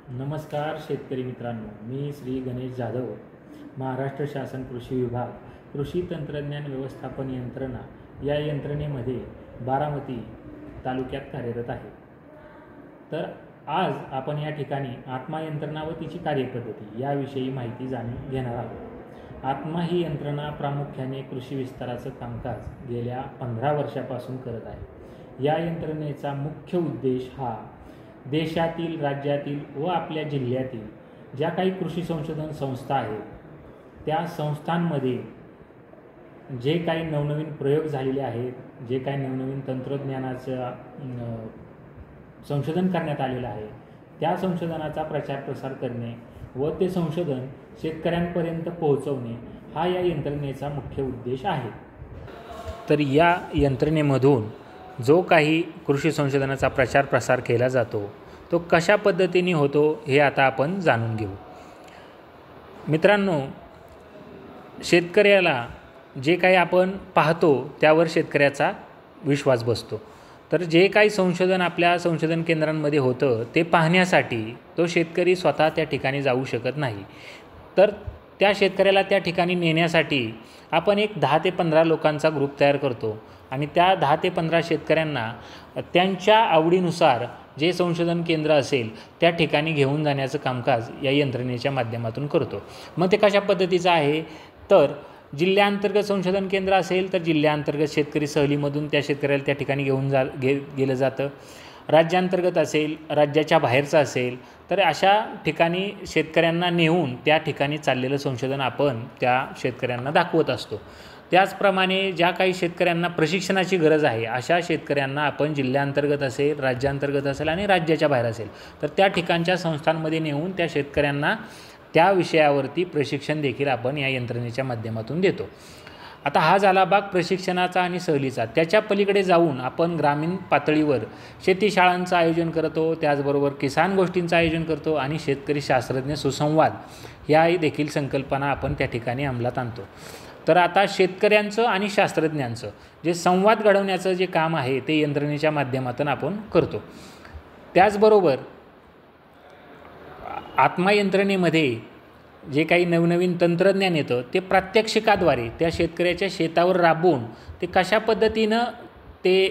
नमस्कार शेतकरी मित्रांनो, मी श्री गणेश जाधव, महाराष्ट्र शासन कृषी विभाग कृषी तंत्रज्ञान व्यवस्थापन यंत्रणा या यंत्रणेमध्ये बारामती तालुक्यात कार्यरत आहे। तर आज आपण या ठिकाणी आत्मा यंत्रणा व तिची कार्यपद्धती याविषयी माहिती जाणून घेणार आहोत। आत्मा ही यंत्रणा प्रामुख्याने कृषी विस्ताराचं कामकाज गेल्या 15 वर्षापासून करत आहे। या यंत्रणेचा मुख्य उद्देश हा देशातील, राज्यातील व आपल्या जिल्ह्यातील ज्या काही कृषी संशोधन संस्था आहेत त्या संस्थांमध्ये जे काही नवनवीन प्रयोग झालेले आहेत, जे काही नवनवीन तंत्रज्ञानाचं संशोधन करण्यात आलेलं आहे, त्या संशोधनाचा प्रचार प्रसार करणे व ते संशोधन शेतकऱ्यांपर्यंत पोहोचवणे हा या यंत्रणेचा मुख्य उद्देश आहे। तर या यंत्रणेमधून जो काही कृषी संशोधनाचा प्रचार प्रसार केला जातो तो कशा पद्धतीने होतो हे आता आपण जाणून घेऊ। मित्रांनो, शेतकऱ्याला जे काही आपण पाहतो त्यावर शेतकऱ्याचा विश्वास बसतो। तर जे काही संशोधन आपल्या संशोधन केंद्रांमध्ये होतं ते पाहण्यासाठी तो शेतकरी स्वतः त्या ठिकाणी जाऊ शकत नाही। तर त्या शेतकऱ्याला त्या ठिकाणी नेण्यासाठी आपण एक 10 ते 15 लोकांचा ग्रुप तयार करतो आणि त्या 10 ते 15 शेतकऱ्यांना त्यांच्या आवडीनुसार जे संशोधन केंद्र असेल त्या ठिकाणी घेऊन जाण्याचं कामकाज या यंत्रणेच्या माध्यमातून करतो। मग ते कशा पद्धतीचं आहे, तर जिल्ह्यांतर्गत संशोधन केंद्र असेल तर जिल्ह्यांतर्गत शेतकरी सहलीमधून त्या शेतकऱ्याला त्या ठिकाणी गेलं जातं। राज्यांतर्गत असेल, राज्याच्या बाहेरचं असेल तर अशा ठिकाणी शेतकऱ्यांना नेऊन त्या ठिकाणी चाललेलं संशोधन आपण त्या शेतकऱ्यांना दाखवत असतो। त्याचप्रमाणे ज्या काही शेतकऱ्यांना प्रशिक्षणाची गरज आहे अशा शेतकऱ्यांना आपण जिल्ह्यांतर्गत असेल, राज्यांतर्गत असेल आणि राज्याच्या बाहेर असेल तर त्या ठिकाणच्या संस्थांमध्ये नेऊन त्या शेतकऱ्यांना त्या विषयावरती प्रशिक्षण देखील आपण या यंत्रणेच्या माध्यमातून देतो। आता हा झाला भाग प्रशिक्षणाचा आणि सहलीचा। त्याच्या पलीकडे जाऊन आपण ग्रामीण पातळीवर शेतीशाळांचं आयोजन करतो, त्याचबरोबर किसान गोष्टींचं आयोजन करतो आणि शेतकरी शास्त्रज्ञ सुसंवाद या देखील संकल्पना आपण त्या ठिकाणी अंमलात आणतो। तर आता शेतकऱ्यांचं आणि शास्त्रज्ञांचं जे संवाद घडवण्याचं जे काम आहे ते यंत्रणेच्या माध्यमातून आपण करतो। त्याचबरोबर आत्मा यंत्रणेमध्ये जे काही नवनवीन तंत्रज्ञान येतं ते प्रात्यक्षिकाद्वारे त्या शेतकऱ्याच्या शेतावर राबवून ते कशा पद्धतीनं ते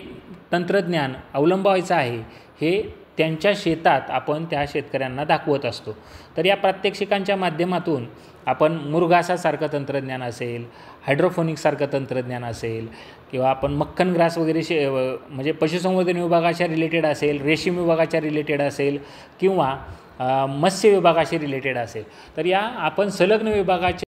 तंत्रज्ञान अवलंबायचं आहे हे त्यांच्या शेतात आपण त्या शेतकऱ्यांना दाखवत असतो। तर या प्रात्यक्षिकांच्या माध्यमातून आपण मुरघासासारखं तंत्रज्ञान असेल, हायड्रोफोनिक्ससारखं तंत्रज्ञान असेल किंवा आपण मक्खन ग्रास वगैरे म्हणजे पशुसंवर्धन विभागाच्या रिलेटेड असेल, रेशीम विभागाच्या रिलेटेड असेल किंवा मत्स्य विभागाशी रिलेटेड असेल तर या आपण संलग्न विभागाच्या